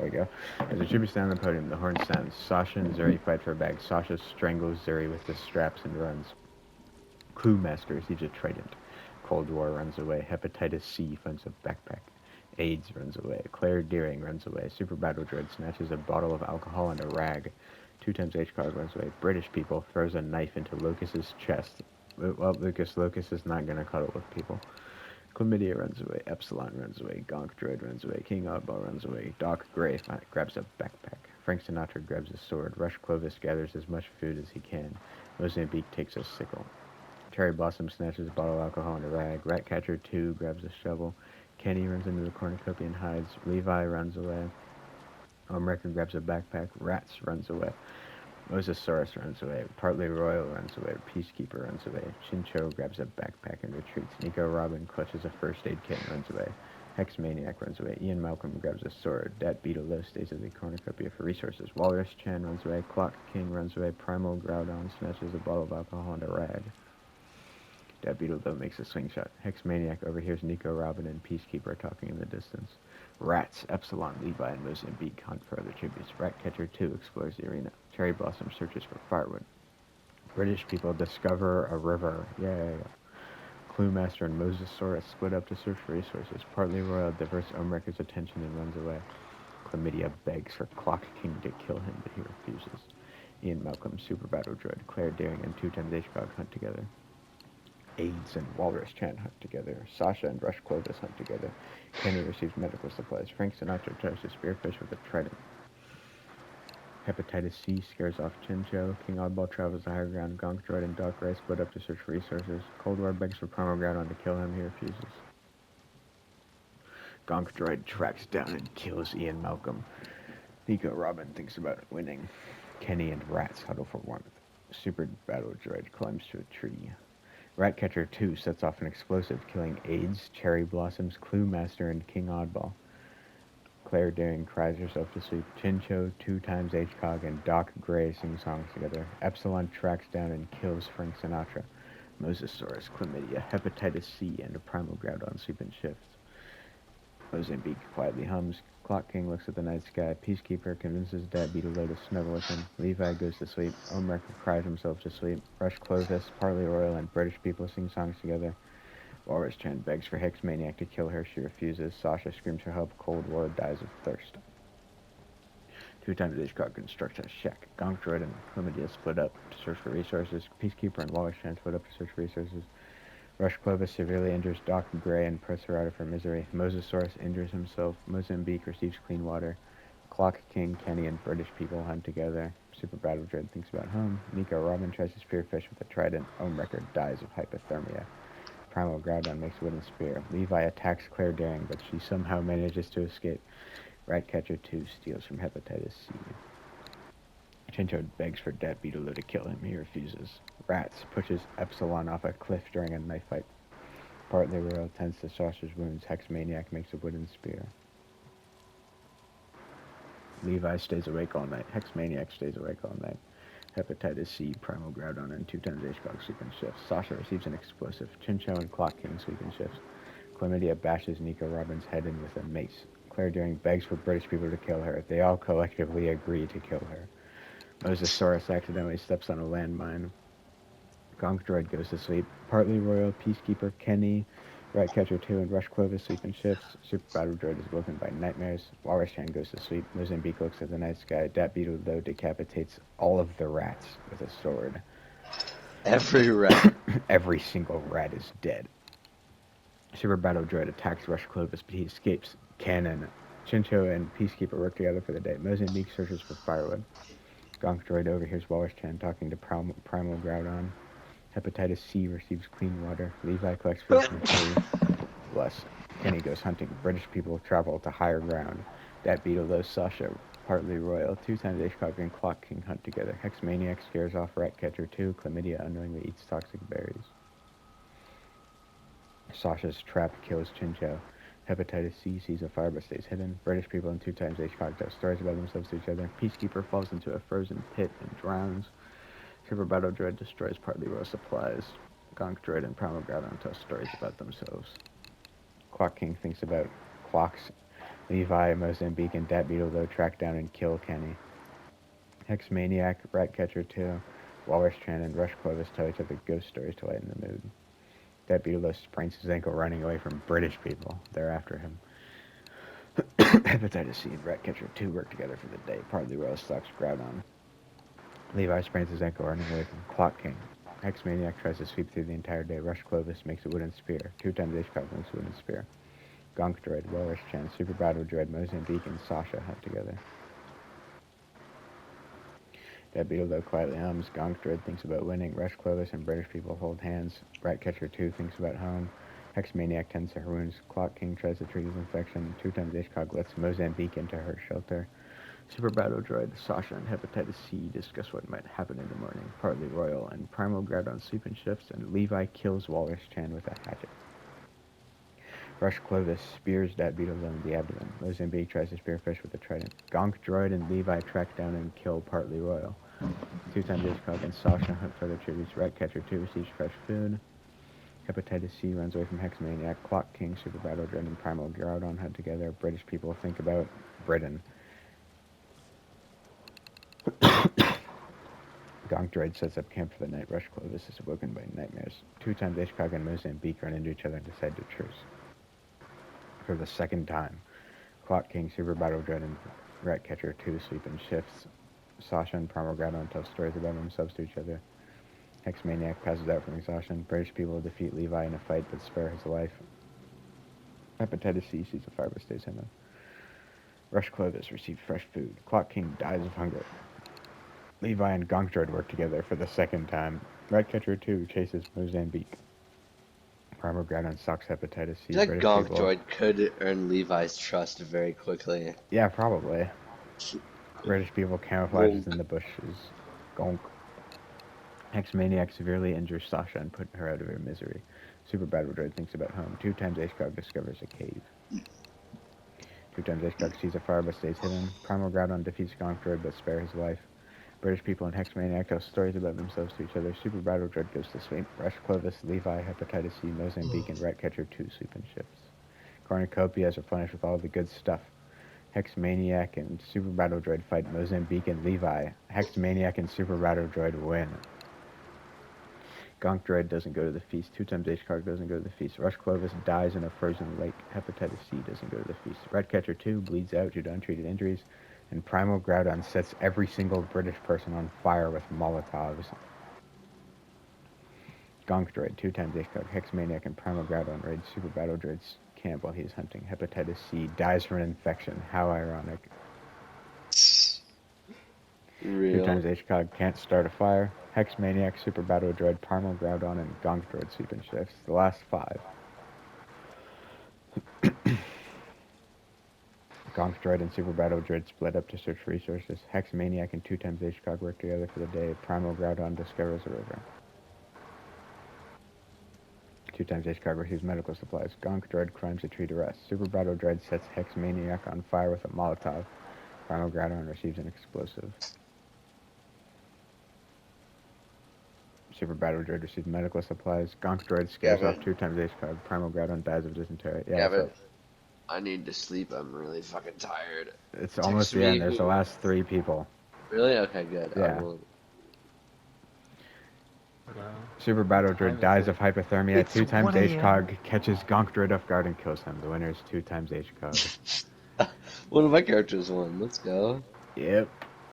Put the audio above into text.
we go. As the tributes down the podium, the horn sounds. Sasha and Zuri fight for a bag. Sasha strangles Zuri with the straps and runs. Clue Master receives a trident. Cold War runs away. Hepatitis C finds a backpack. AIDS runs away. Claire Deering runs away. Super Battle Droid snatches a bottle of alcohol and a rag. 2 times HCOG runs away. British people throws a knife into Lucas's chest. Well, Lucas is not going to cuddle with people. Chlamydia runs away. Epsilon runs away. Gonk Droid runs away. King Oddball runs away. Doc Gray grabs a backpack. Frank Sinatra grabs a sword. Rush Clovis gathers as much food as he can. Mozambique takes a sickle. Cherry Blossom snatches a bottle of alcohol and a rag. Ratcatcher 2 grabs a shovel. Kenny runs into the cornucopia and hides. Levi runs away. Homewrecker grabs a backpack. Rats runs away. Mosasaurus runs away. Partly Royal runs away. Peacekeeper runs away. Chincho grabs a backpack and retreats. Nico Robin clutches a first aid kit and runs away. Hex Maniac runs away. Ian Malcolm grabs a sword. Dat Beetle Low stays at the cornucopia for resources. Walrus Chan runs away. Clock King runs away. Primal Groudon snatches a bottle of alcohol and a rag. Dat Beetle though makes a swing shot. Hex Maniac overhears Nico Robin and Peacekeeper talking in the distance. Rats, Epsilon, Levi, and Mozambique hunt for other tributes. Ratcatcher 2 explores the arena. Cherry Blossom searches for firewood. British people discover a river. Yay. Clue Master and Mosasaurus split up to search for resources. Partly Royal diverts Omreker's attention and runs away. Chlamydia begs for Clock King to kill him, but he refuses. Ian Malcolm, Super Battle Droid, Claire Deering, and 2 times HCOG hunt together. AIDS and Walrus Chan hunt together. Sasha and Rush Clovis hunt together. Kenny receives medical supplies. Frank Sinatra tries to spearfish with a trident. Hepatitis C scares off Chincho. King Oddball travels to higher ground. Gonk Droid and Doc Ray split up to search for resources. Cold War begs for Primal Groudon to kill him. He refuses. Gonk Droid tracks down and kills Ian Malcolm. Nico Robin thinks about winning. Kenny and Rats huddle for warmth. Super Battle Droid climbs to a tree. Ratcatcher 2 sets off an explosive, killing AIDS, Cherry Blossoms, Clue Master, and King Oddball. Claire Deering cries herself to sleep. Chincho, 2 times HCOG, and Doc Gray sing songs together. Epsilon tracks down and kills Frank Sinatra. Mosasaurus, Chlamydia, Hepatitis C, and a Primal Groudon sleep in shifts. Mozambique quietly hums. Clock King looks at the night sky. Peacekeeper convinces Dat Beetle to snuggle with him. Levi goes to sleep. Omrecker cries himself to sleep. Rush Clovis, Partly Royal, and British people sing songs together. Walrus Chan begs for Hex Maniac to kill her. She refuses. Sasha screams for help. Cold War dies of thirst. 2 times HCOG constructs a shack. Gonk Droid and Chlamydia split up to search for resources. Peacekeeper and Walrus Chan split up to search for resources. Rush Clovis severely injures Doc Gray and presses her out of her misery. Mosasaurus injures himself. Mozambique receives clean water. Clock King, Kenny, and British people hunt together. Super Battle Droid thinks about home. Nico Robin tries to spearfish with a trident. Omrecker dies of hypothermia. Primal Groudon makes a wooden spear. Levi attacks Claire Deering, but she somehow manages to escape. Ratcatcher 2 steals from Hepatitis C. Chincho begs for Dat Beetle to kill him. He refuses. Rats pushes Epsilon off a cliff during a knife fight. Partly Royal tends to Sasha's wounds. Hex Maniac makes a wooden spear. Levi stays awake all night. Hex Maniac stays awake all night. Hepatitis C, Primal Groudon, and 2 times HCOG sleep in shifts. Sasha receives an explosive. Chincho and Clock King sleep in shifts. Chlamydia bashes Nico Robin's head in with a mace. Claire Deering begs for British people to kill her. They all collectively agree to kill her. Mosasaurus accidentally steps on a landmine. Gonk Droid goes to sleep. Partly Royal, Peacekeeper, Kenny, Ratcatcher 2, and Rush Clovis sleep in shifts. Super Battle Droid is woken by nightmares. Walrus Chan goes to sleep. Mozambique looks at the night sky. Dat Beetle, though, decapitates all of the rats with a sword. Every rat. Every single rat is dead. Super Battle Droid attacks Rush Clovis, but he escapes. Cannon, Chincho, and Peacekeeper work together for the day. Mozambique searches for firewood. Gonk Droid overhears Walrus Chan talking to Primal Groudon. Hepatitis C receives clean water. Levi collects food from a tree. Bless. Kenny goes hunting. British people travel to higher ground. Dat Beetle, though, Sasha, Partly Royal, 2 times HCOG, and Clock King hunt together. Hex Maniac scares off Ratcatcher 2. Chlamydia unknowingly eats toxic berries. Sasha's trap kills Chincho. Hepatitis C sees a fire but stays hidden. British people and 2 times HCOG tell stories about themselves to each other. Peacekeeper falls into a frozen pit and drowns. Super Battle Droid destroys Partly Royal supplies. Gonk Droid and Primal Groudon tell stories about themselves. Clock King thinks about clocks Levi, Mozambique, and Dat Beetle though track down and kill Kenny. Hex Maniac, Ratcatcher 2, Walrus Chan, and Rush Clovis tell each other ghost stories to lighten the mood. Dat Beetle though sprains his ankle running away from British people. They're after him. Hepatitis C and Ratcatcher 2 work together for the day. Partly Royal stalks Groudon. Levi sprains his ankle running away from Clock King. Hex Maniac tries to sweep through the entire day. Rush Clovis makes a wooden spear. 2 times H-Cock makes a wooden spear. Gonk Droid, Walrus Chan, Super Battle Droid, Mozambique, and Sasha hunt together. Dat Beetle though quietly hums. Gonk Droid thinks about winning. Rush Clovis and British people hold hands. Ratcatcher 2 thinks about home. Hex Maniac tends to her wounds. Clock King tries to treat his infection. 2 times H-Cog lets Mozambique into her shelter. Super Battle Droid, Sasha, and Hepatitis C discuss what might happen in the morning. Partly Royal and Primal Groudon sleep in shifts, and Levi kills Walrus Chan with a hatchet. Rush Clovis spears Dat Beetle in the abdomen. Mozambique tries to spear Fish with a trident. Gonk Droid and Levi track down and kill Partly Royal. 2 times H-Cog and Sasha hunt further tributes. Ratcatcher 2 receives fresh food. Hepatitis C runs away from Hex Maniac. Clock King, Super Battle Droid, and Primal Groudon hunt together. British people think about Britain. Gonk Droid sets up camp for the night. Rush Clovis is awoken by nightmares. 2 times H-Cog and Mozambique run into each other and decide to truce. For the second time, Clock King, Super Battle Dread, and Ratcatcher 2 sleep in shifts. Sasha and Primal Groudon tell stories about themselves to each other. Hex Maniac passes out from exhaustion. British people defeat Levi in a fight but spare his life. Hepatitis C sees a fire but stays hidden. Rush Clovis receives fresh food. Clock King dies of hunger. Levi and Gonk Droid work together for the second time. Ratcatcher 2 chases Mozambique. Primal Groudon socks Hepatitis C. I feel like British Gonk people... Droid could earn Levi's trust very quickly. Yeah, probably. British people camouflages in the bushes. Gonk. Hex Maniac severely injures Sasha and put her out of her misery. Super Battle Droid thinks about home. 2 times H-Cog discovers a cave. 2 times H-Cog sees a fire but stays hidden. Primal Groudon defeats Gonk Droid but spares his life. British people and Hex Maniac tell stories about themselves to each other. Super Battle Droid goes to sleep. Rush Clovis, Levi, Hepatitis C, Mozambique, and Ratcatcher 2 sleep in shifts. Cornucopia is replenished with all the good stuff. Hex Maniac and Super Battle Droid fight Mozambique and Levi. Hex Maniac and Super Battle Droid win. Gonk Droid doesn't go to the feast. 2 times H-Cog doesn't go to the feast. Rush Clovis dies in a frozen lake. Hepatitis C doesn't go to the feast. Ratcatcher 2 bleeds out due to untreated injuries. And Primal Groudon sets every single British person on fire with Molotovs. Gonk Droid, 2 times H-Cog, Hex Maniac, and Primal Groudon raid Super Battle Droid's camp while he is hunting. Hepatitis C dies from an infection. How ironic. Real. 2 times H-Cog can't start a fire. Hex Maniac, Super Battle Droid, Primal Groudon, and Gonk Droid sleep in shifts. The last 5. Gonk Droid and Super Battle Droid split up to search for resources. Hex Maniac and 2 times H-Cog work together for the day. Primal Groudon discovers a river. 2 times H-Cog receives medical supplies. Gonk Droid climbs a tree to rest. Super Battle Droid sets Hex Maniac on fire with a Molotov. Primal Groudon receives an explosive. Super Battle Droid receives medical supplies. Gonk Droid scares off 2 times H-Cog. Primal Groudon dies of dysentery. Yeah, Gavin, I need to sleep. I'm really fucking tired. It's almost the end. There's the last 3 people. Really? Okay, good. Yeah. Wow. Super Battle Droid dies of hypothermia. It's 2 times 1 a.m. H-Cog catches Gonk Droid off guard and kills him. The winner is 2 times H-Cog. One of my characters won. Let's go. Yep.